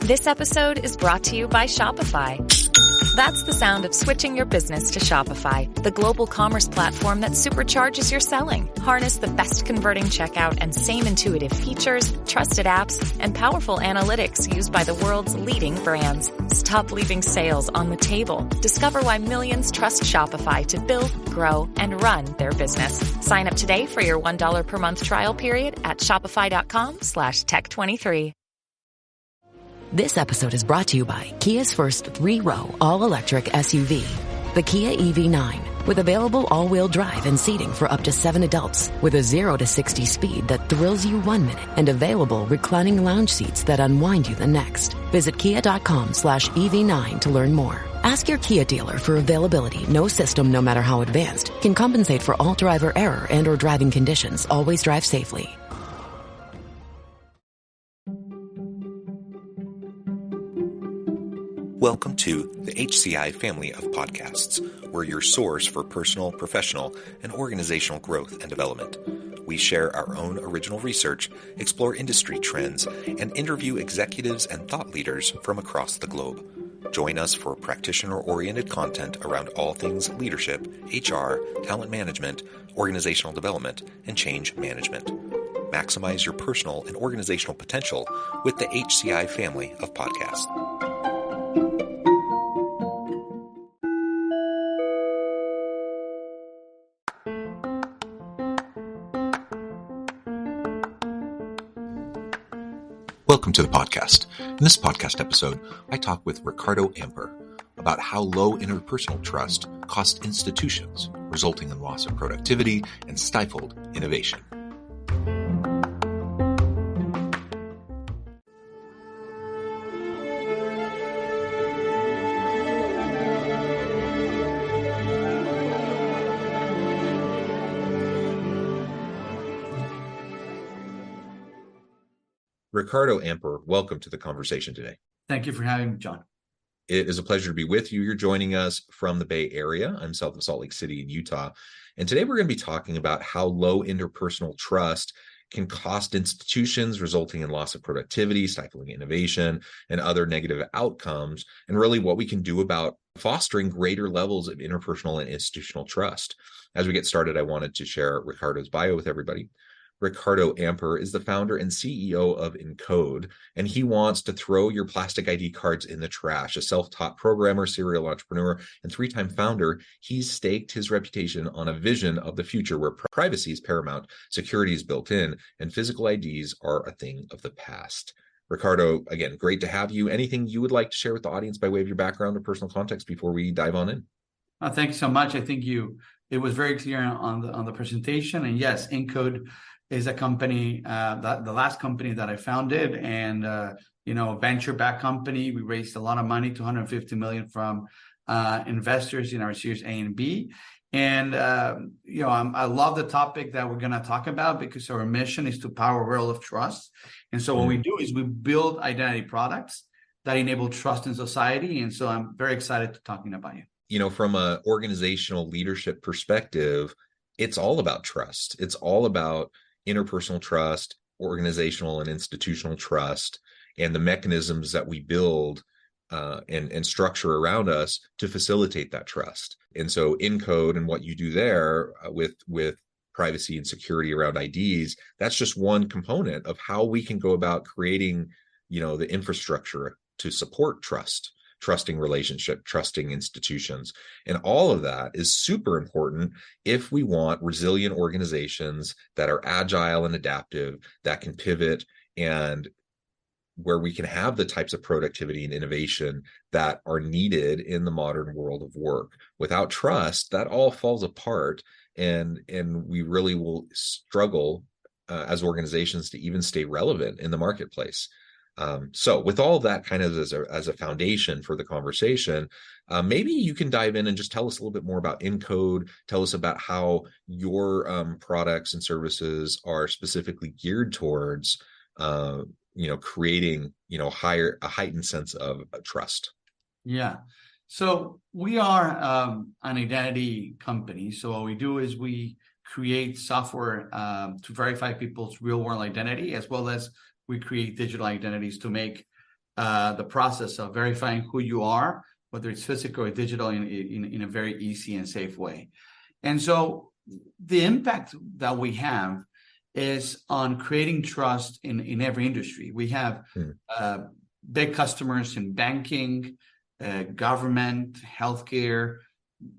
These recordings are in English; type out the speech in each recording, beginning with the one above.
This episode is brought to you by Shopify. That's the sound of switching your business to Shopify, the global commerce platform that supercharges your selling. Harness the best converting checkout and same intuitive features, trusted apps, and powerful analytics used by the world's leading brands. Stop leaving sales on the table. Discover why millions trust Shopify to build, grow, and run their business. Sign up today for your $1 per month trial period at shopify.com/tech23. This episode is brought to you by Kia's first 3-row all-electric SUV, the Kia EV9, with available all-wheel drive and seating for up to 7 adults, with a 0 to 60 speed that thrills you 1 minute and available reclining lounge seats that unwind you the next. Visit kia.com/EV9 to learn more. Ask your Kia dealer for availability. No system, no matter how advanced, can compensate for all driver error and or driving conditions. Always drive safely. Welcome to the HCI family of podcasts. We're your source for personal, professional, and organizational growth and development. We share our own original research, explore industry trends, and interview executives and thought leaders from across the globe. Join us for practitioner-oriented content around all things leadership, HR, talent management, organizational development, and change management. Maximize your personal and organizational potential with the HCI family of podcasts. Welcome to the podcast. In this podcast episode, I talk with Ricardo Amper about how low interpersonal trust costs institutions, resulting in loss of productivity and stifled innovation. Ricardo Amper, welcome to the conversation today. Thank you for having me, John. It is a pleasure to be with you. You're joining us from the Bay Area. I'm south of Salt Lake City in Utah. And today we're going to be talking about how low interpersonal trust can cost institutions, resulting in loss of productivity, stifling innovation, and other negative outcomes, and really what we can do about fostering greater levels of interpersonal and institutional trust. As we get started, I wanted to share Ricardo's bio with everybody. Ricardo Amper is the founder and CEO of Encode, and he wants to throw your plastic ID cards in the trash. A self-taught programmer, serial entrepreneur, and 3-time founder, he's staked his reputation on a vision of the future where privacy is paramount, security is built in, and physical IDs are a thing of the past. Ricardo, again, great to have you. Anything you would like to share with the audience by way of your background or personal context before we dive on in? Thank you so much. I think it was very clear on the presentation. And yes, Encode is a company, that the last company that I founded, and venture-backed company. We raised a lot of money, $250 million from investors in our Series A and B. And I love the topic that we're going to talk about because our mission is to power a world of trust. And so what we do is we build identity products that enable trust in society. And so I'm very excited to talking about you. From an organizational leadership perspective, it's all about trust. It's all about interpersonal trust, organizational and institutional trust, and the mechanisms that we build and structure around us to facilitate that trust. And so Encode and what you do there with privacy and security around IDs, that's just one component of how we can go about creating, the infrastructure to support trusting relationship, trusting institutions. And all of that is super important if we want resilient organizations that are agile and adaptive, that can pivot, and where we can have the types of productivity and innovation that are needed in the modern world of work. Without trust, that all falls apart, and we really will struggle as organizations to even stay relevant in the marketplace. So with all of that kind of as a foundation for the conversation, maybe you can dive in and just tell us a little bit more about Encode. Tell us about how your products and services are specifically geared towards, creating, a heightened sense of trust. Yeah. So we are an identity company. So what we do is we create software to verify people's real world identity, as well as we create digital identities to make the process of verifying who you are, whether it's physical or digital, in a very easy and safe way. And so the impact that we have is on creating trust in every industry. We have big customers in banking, government, healthcare,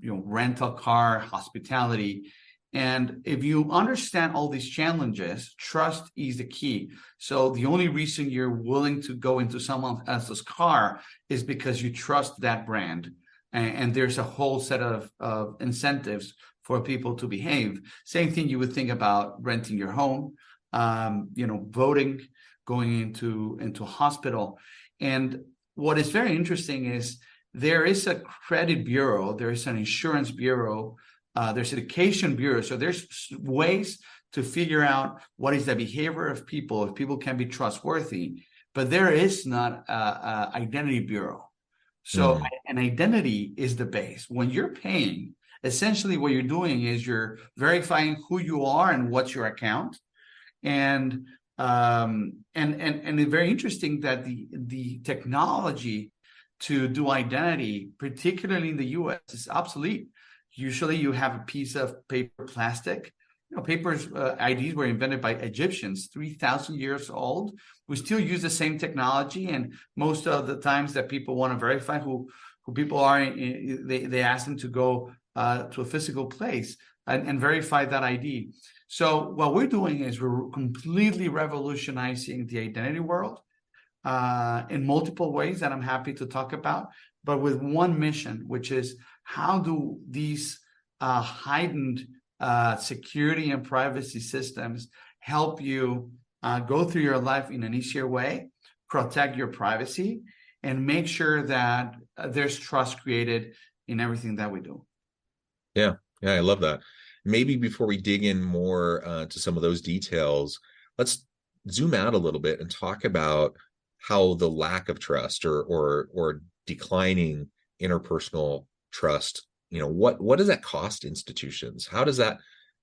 rental car, hospitality. And if you understand all these challenges, trust is the key. So the only reason you're willing to go into someone else's car is because you trust that brand. And there's a whole set of incentives for people to behave. Same thing you would think about renting your home, voting, going into a hospital. And what is very interesting is there is a credit bureau, there is an insurance bureau, there's education bureau. So there's ways to figure out what is the behavior of people, if people can be trustworthy. But there is not an identity bureau. So an identity is the base. When you're paying, essentially what you're doing is you're verifying who you are and what's your account. And it's very interesting that the technology to do identity, particularly in the US, is obsolete. Usually you have a piece of paper, plastic. Papers, IDs were invented by Egyptians, 3,000 years old. We still use the same technology, and most of the times that people want to verify who people are, they ask them to go to a physical place and verify that ID. So what we're doing is we're completely revolutionizing the identity world in multiple ways that I'm happy to talk about, but with one mission, which is how do these heightened security and privacy systems help you go through your life in an easier way, protect your privacy, and make sure that there's trust created in everything that we do. Yeah, I love that. Maybe before we dig in more to some of those details, let's zoom out a little bit and talk about how the lack of trust or declining interpersonal trust, what does that cost institutions? How does that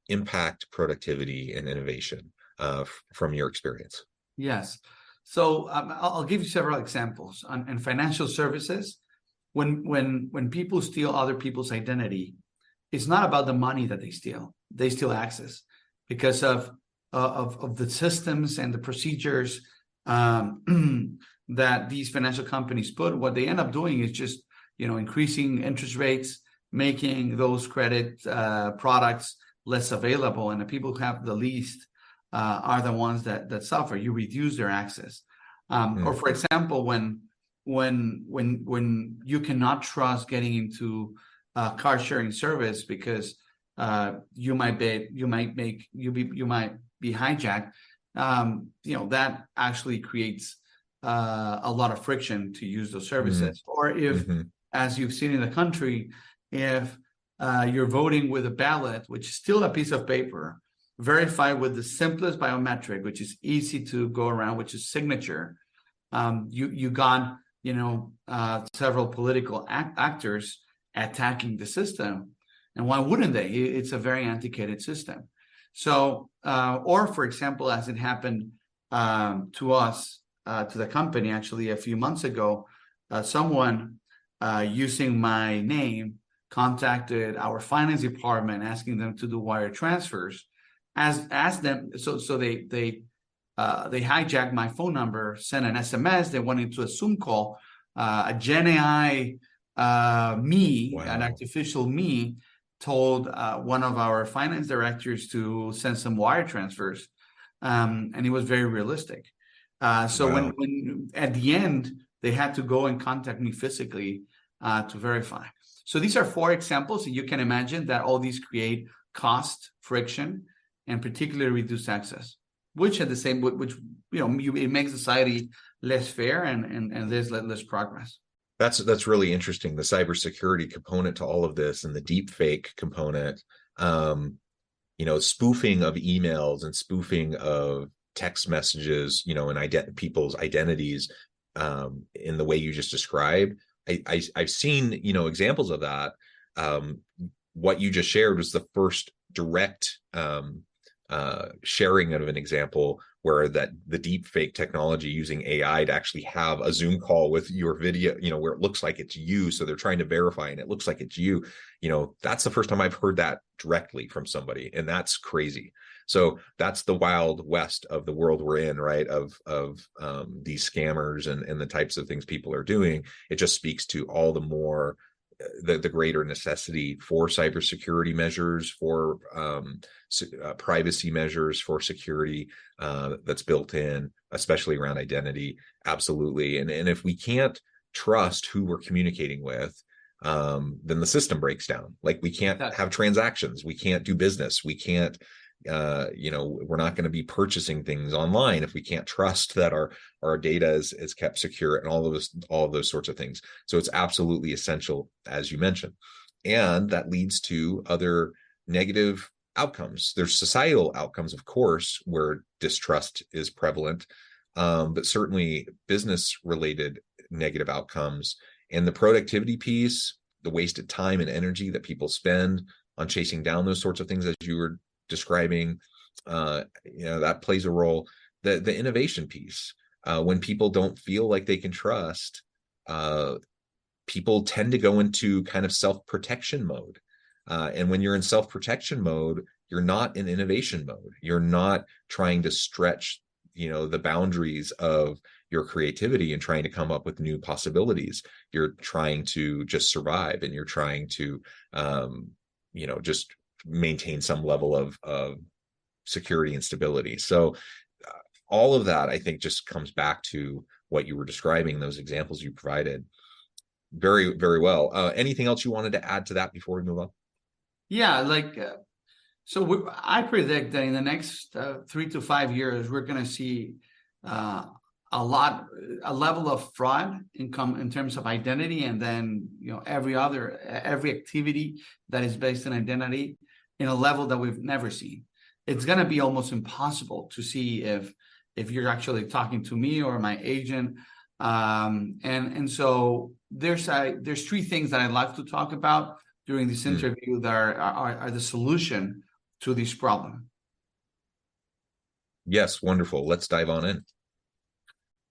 impact productivity and innovation from your experience? Yes. So I'll give you several examples. In financial services, when people steal other people's identity, it's not about the money that they steal. They steal access because of the systems and the procedures that these financial companies put. What they end up doing is just increasing interest rates, making those credit products less available, and the people who have the least are the ones that suffer. You reduce their access. Or for example, when you cannot trust getting into car sharing service because you might be hijacked, that actually creates a lot of friction to use those services. Or if, as you've seen in the country, if you're voting with a ballot, which is still a piece of paper, verified with the simplest biometric, which is easy to go around, which is signature, you got several political actors attacking the system. And why wouldn't they? It's a very antiquated system. So, or for example, as it happened to us, to the company, actually a few months ago, someone using my name contacted our finance department asking them to do wire transfers. Asked them, so they hijacked my phone number, sent an SMS, they went into a Zoom call, a Gen AI an artificial me, told one of our finance directors to send some wire transfers, and it was very realistic. When at the end they had to go and contact me physically to verify. So these are 4 examples, and you can imagine that all these create cost, friction, and particularly reduced access, which at the same, it makes society less fair and there's less progress. That's really interesting. The cybersecurity component to all of this and the deep fake component, spoofing of emails and spoofing of text messages, and people's identities in the way you just described. I've seen, examples of that. What you just shared was the first direct sharing of an example where that the deep fake technology using AI to actually have a Zoom call with your video, where it looks like it's you. So they're trying to verify and it looks like it's you. That's the first time I've heard that directly from somebody. And that's crazy. So that's the wild west of the world we're in, right? Of these scammers and the types of things people are doing. It just speaks to all the more the greater necessity for cybersecurity measures, for privacy measures, for security that's built in, especially around identity. Absolutely. And if we can't trust who we're communicating with, then the system breaks down. Like we can't have transactions. We can't do business. We can't, we're not going to be purchasing things online if we can't trust that our data is kept secure and all of those sorts of things. So it's absolutely essential, as you mentioned. And that leads to other negative outcomes. There's societal outcomes, of course, where distrust is prevalent, but certainly business related negative outcomes and the productivity piece, the wasted time and energy that people spend on chasing down those sorts of things, as you were describing, that plays a role. The innovation piece, when people don't feel like they can trust, people tend to go into kind of self-protection mode. And when you're in self-protection mode, you're not in innovation mode. You're not trying to stretch, the boundaries of your creativity and trying to come up with new possibilities. You're trying to just survive, and you're trying to, just maintain some level of security and stability. So all of that, I think, just comes back to what you were describing, those examples you provided. Very, very well. Anything else you wanted to add to that before we move on? Yeah, I predict that in the next 3 to 5 years, we're going to see a level of fraud in terms of identity, and then every activity that is based on identity in a level that we've never seen. It's going to be almost impossible to see if you're actually talking to me or my agent. And so there's 3 things that I'd like to talk about during this interview that are the solution to this problem. Yes, wonderful. Let's dive on in.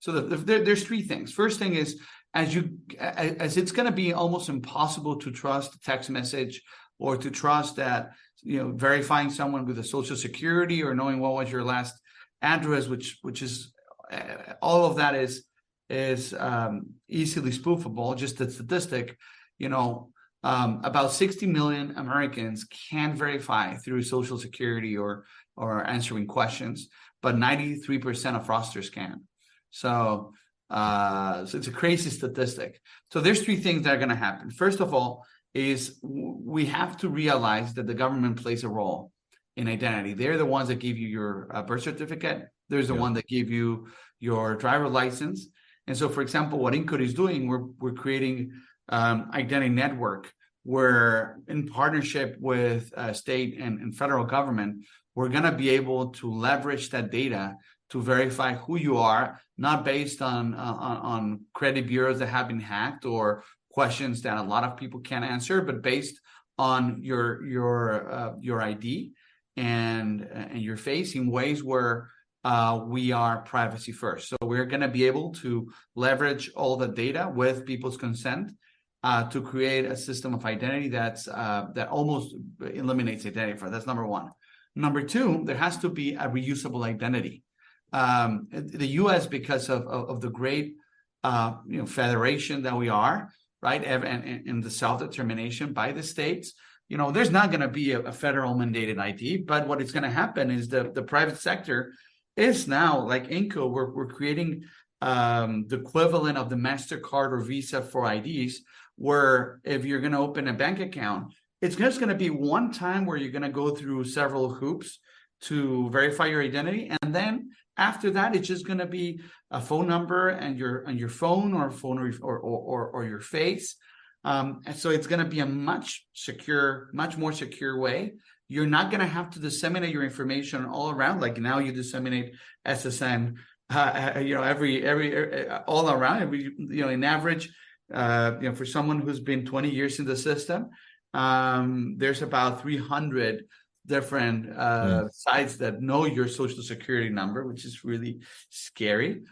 So there's 3 things. First thing is, as it's going to be almost impossible to trust a text message or to trust that, verifying someone with a social security or knowing what was your last address, which is all of that is easily spoofable. Just a statistic, about 60 million Americans can verify through social security or answering questions, but 93% of fraudsters can. So it's a crazy statistic. So there's 3 things that are going to happen. First of all, is we have to realize that the government plays a role in identity. They're the ones that give you your birth certificate. There's the one that give you your driver license. And so, for example, what Incode is doing, we're creating identity network where, in partnership with state and federal government, we're going to be able to leverage that data to verify who you are, not based on credit bureaus that have been hacked or questions that a lot of people can't answer, but based on your ID and your face in ways where we are privacy first. So we're going to be able to leverage all the data with people's consent to create a system of identity that almost eliminates identity fraud. That's number 1. Number 2, there has to be a reusable identity. The U.S., because of the great federation that we are, right, and the self-determination by the states, there's not going to be a federal mandated ID. But what is going to happen is the private sector is now, like Incode, we're creating the equivalent of the MasterCard or Visa for IDs, where if you're going to open a bank account, it's just going to be one time where you're going to go through several hoops to verify your identity, and then after that, it's just going to be a phone number and your phone or your face. And so it's going to be a much more secure way. You're not going to have to disseminate your information all around. Like now you disseminate SSN, every all around. In average, for someone who's been 20 years in the system, there's about 300 different sites that know your social security number, which is really scary.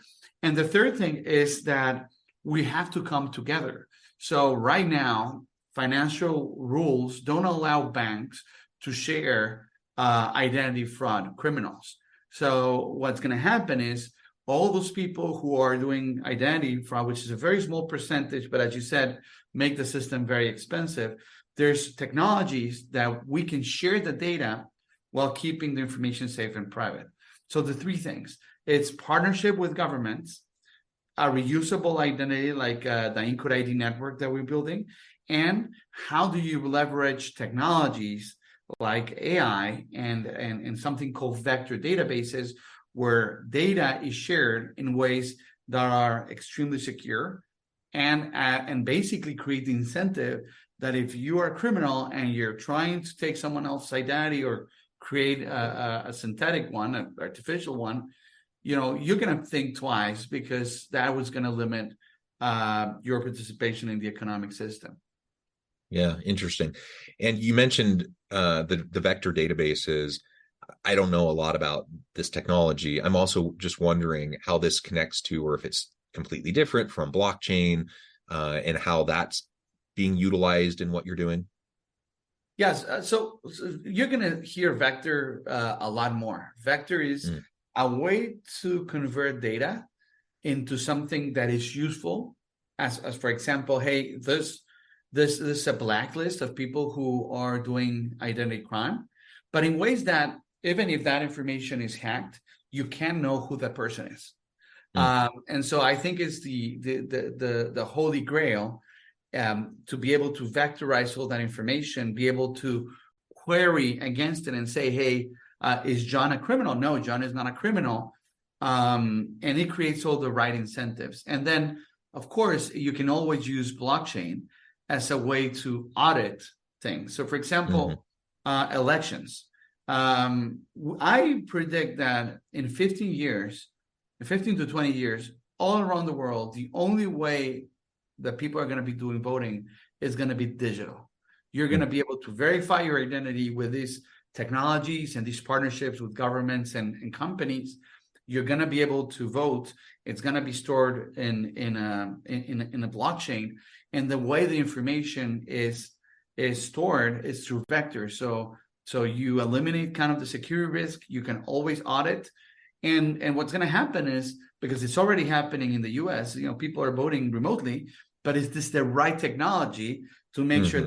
And the third thing is that we have to come together. So right now, financial rules don't allow banks to share identity fraud criminals. So what's going to happen is all those people who are doing identity fraud, which is a very small percentage, but as you said, make the system very expensive. There's technologies that we can share the data while keeping the information safe and private. So the three things, it's partnership with governments, a reusable identity like the Encode ID network that we're building, and how do you leverage technologies like AI and something called vector databases, where data is shared in ways that are extremely secure and basically create the incentive that if you are a criminal and you're trying to take someone else's identity or create a synthetic one, an artificial one, you're going to think twice, because that was going to limit your participation in the economic system. Yeah, interesting. And you mentioned the vector databases. I don't know a lot about this technology. I'm also just wondering how this connects to, or if it's completely different from blockchain, and how that's being utilized in what you're doing. Yes. So you're going to hear vector a lot more. Vector is a way to convert data into something that is useful. As for example, hey, this is a blacklist of people who are doing identity crime, but in ways that even if that information is hacked, you can know who that person is. And so I think it's the holy grail, to be able to vectorize all that information, be able to query against it and say, hey, is John a criminal? No, John is not a criminal. And it creates all the right incentives. And then, of course, you can always use blockchain as a way to audit things. So, for example, elections. I predict that in 15 to 20 years, all around the world, the only way that people are going to be doing voting is going to be digital. You're going to be able to verify your identity with these technologies and these partnerships with governments and companies. You're going to be able to vote. It's going to be stored in a blockchain, and the way the information is stored is through vectors. So you eliminate kind of the security risk. You can always audit. And what's going to happen is, because it's already happening in the US, people are voting remotely, but is this the right technology to make sure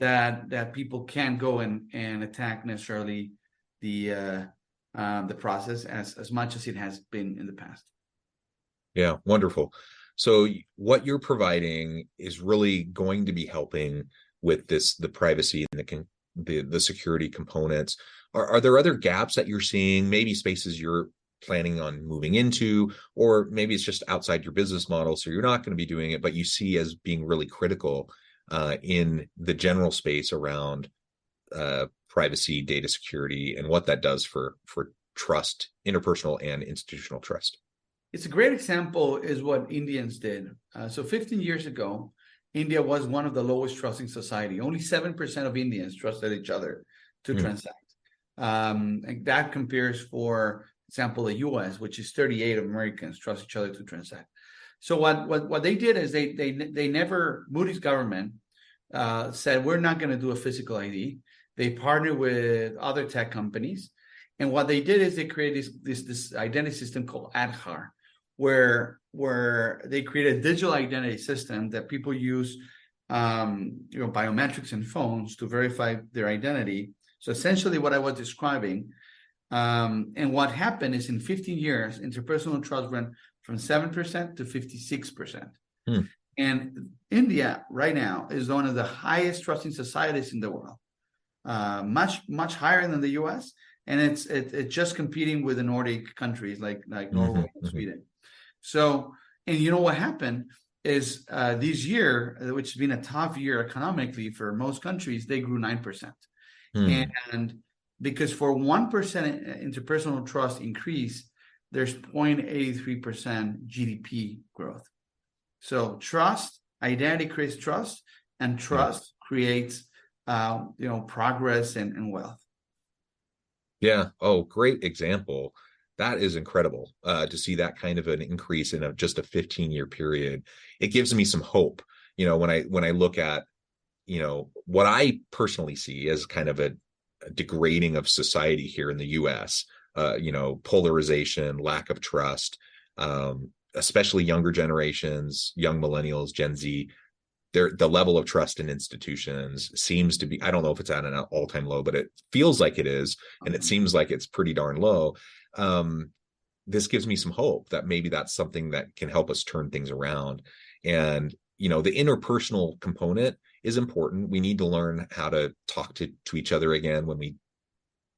that people can't go and attack necessarily the process as much as it has been in the past? Yeah, wonderful. So what you're providing is really going to be helping with the privacy and the security components. Are there other gaps that you're seeing, maybe spaces you're planning on moving into, or maybe it's just outside your business model, so you're not going to be doing it, but you see as being really critical in the general space around privacy, data security, and what that does for trust, interpersonal and institutional trust? It's a great example is what Indians did. So 15 years ago, India was one of the lowest trusting society. Only 7% of Indians trusted each other to transact. And that compares, for example, the US, which is 38 of Americans trust each other to transact. So what they did is they never, Moody's government said, we're not going to do a physical ID. They partnered with other tech companies. And what they did is they created this identity system called Aadhaar, where they created a digital identity system that people use, biometrics and phones to verify their identity. So essentially what I was describing, and what happened is in 15 years, interpersonal trust went from 7% to 56%. And India right now is one of the highest trusting societies in the world, much higher than the US. And it's just competing with the Nordic countries like Norway and Sweden. So, and you know what happened is this year, which has been a tough year economically for most countries, they grew 9%. And because for 1% interpersonal trust increase, there's 0.83% GDP growth. So trust, identity creates trust, and trust creates progress and wealth. Yeah. Oh, great example. That is incredible to see that kind of an increase in just a 15-year period. It gives me some hope. When I look at, what I personally see as kind of a degrading of society here in the US, polarization, lack of trust, especially younger generations, young millennials, Gen Z, the level of trust in institutions seems to be, I don't know if it's at an all-time low, but it feels like it is, and it seems like it's pretty darn low. um, this gives me some hope that maybe that's something that can help us turn things around. And the interpersonal component is important. We need to learn how to talk to each other again when we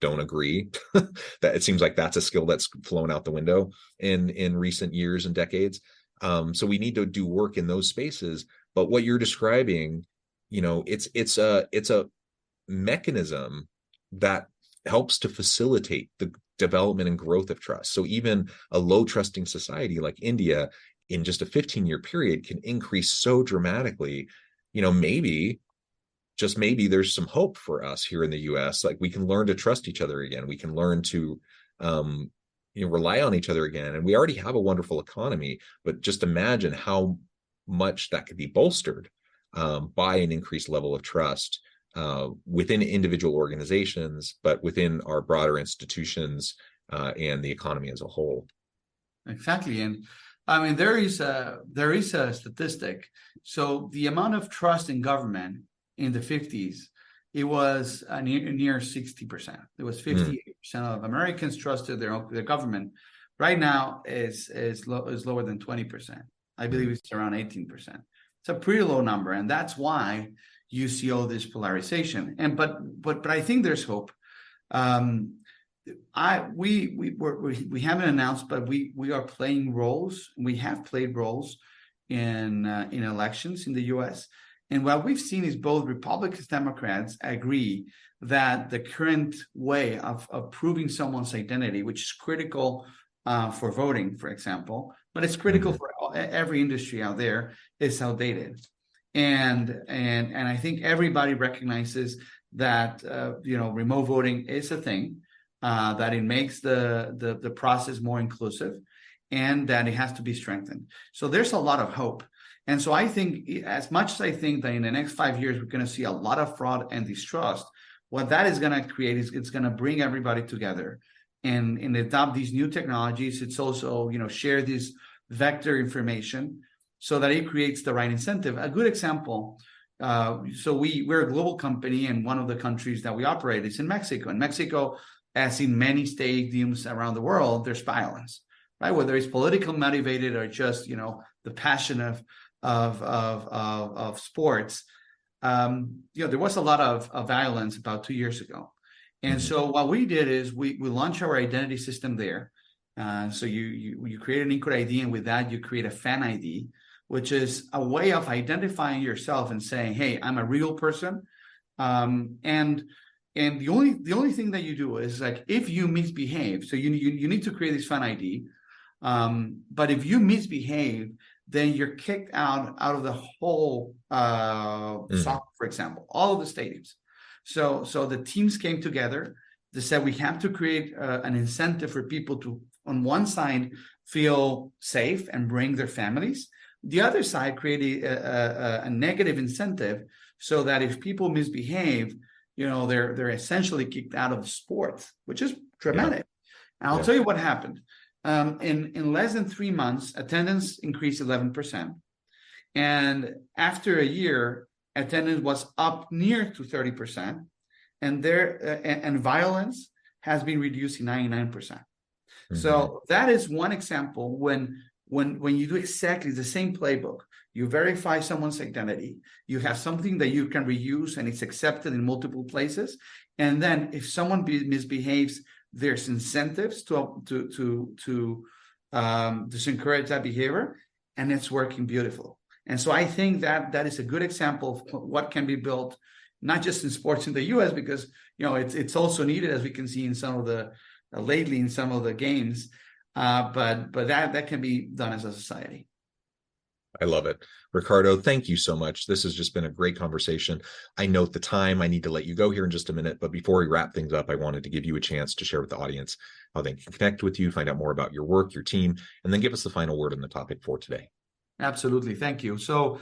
don't agree. That it seems like that's a skill that's flown out the window in recent years and decades. So we need to do work in those spaces. But what you're describing, it's a mechanism that helps to facilitate the development and growth of trust. So even a low trusting society like India, in just a 15-year period, can increase so dramatically. Maybe, just maybe, there's some hope for us here in the US. Like, we can learn to trust each other again. We can learn to rely on each other again. And we already have a wonderful economy, but just imagine how much that could be bolstered by an increased level of trust within individual organizations, but within our broader institutions and the economy as a whole. Exactly. And I mean, there is a statistic. So the amount of trust in government in the 50s, it was near 60%. It was 58% of Americans trusted their government. Right now is lower than 20%. I believe it's around 18%. It's a pretty low number, and that's why you see all this polarization. And but I think there's hope. We haven't announced, but we are playing roles. We have played roles in elections in the U.S. And what we've seen is both Republicans and Democrats agree that the current way of proving someone's identity, which is critical for voting, for example, but it's critical for every industry out there, is outdated. And I think everybody recognizes that remote voting is a thing, that it makes the process more inclusive, and that it has to be strengthened. So there's a lot of hope. And so I think, as much as I think that in the next 5 years we're going to see a lot of fraud and distrust, what that is going to create is it's going to bring everybody together and adopt these new technologies. It's also share this vector information so that it creates the right incentive. A good example, so we're a global company, and one of the countries that we operate is in Mexico. In Mexico, as in many stadiums around the world, there's violence, right? Whether it's politically motivated or just the passion of sports. There was a lot of violence about 2 years ago. And so what we did is we launched our identity system there. So you create an in-code ID, and with that you create a fan ID, which is a way of identifying yourself and saying, hey, I'm a real person. And the only thing that you do is, like, if you misbehave, so you need to create this fan ID. But if you misbehave, then you're kicked out of the whole soccer, for example, all of the stadiums. So the teams came together. They said, we have to create an incentive for people to, on one side, feel safe and bring their families. The other side created a negative incentive, so that if people misbehave, they're essentially kicked out of the sport, which is dramatic. Yeah. And I'll tell you what happened. In less than 3 months, attendance increased 11%. And after a year, attendance was up near to 30%. And violence has been reduced to 99%. So that is one example when you do exactly the same playbook. You verify someone's identity. You have something that you can reuse, and it's accepted in multiple places. And then if someone misbehaves, there's incentives to disencourage that behavior, and it's working beautiful. And so I think that is a good example of what can be built, not just in sports in the U.S., because it's also needed, as we can see in some of the lately in some of the games, but that can be done as a society. I love it. Ricardo, thank you so much. This has just been a great conversation. I note the time. I need to let you go here in just a minute, but before we wrap things up, I wanted to give you a chance to share with the audience how they can connect with you, find out more about your work, your team, and then give us the final word on the topic for today. Absolutely. Thank you. So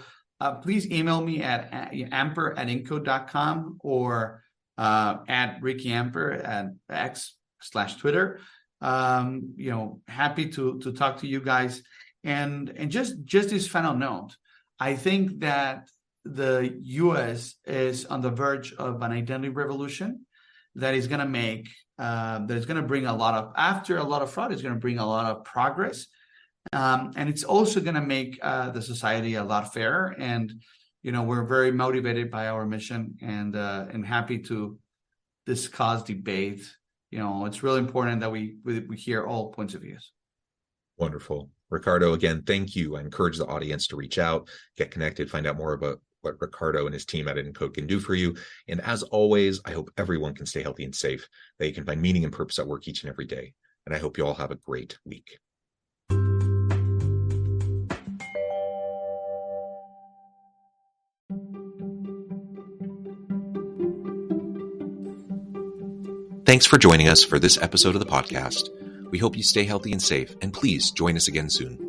please email me at amper@incode.com or at Ricky Amper at X/Twitter. Happy to talk to you guys. And just this final note, I think that the U.S. is on the verge of an identity revolution that is going to bring after a lot of fraud, it's going to bring a lot of progress. And it's also going to make the society a lot fairer. And, we're very motivated by our mission and happy to discuss, debate. It's really important that we hear all points of views. Wonderful. Ricardo, again, thank you. I encourage the audience to reach out, get connected, find out more about what Ricardo and his team at Encode can do for you. And as always, I hope everyone can stay healthy and safe, that you can find meaning and purpose at work each and every day. And I hope you all have a great week. Thanks for joining us for this episode of the podcast. We hope you stay healthy and safe, and please join us again soon.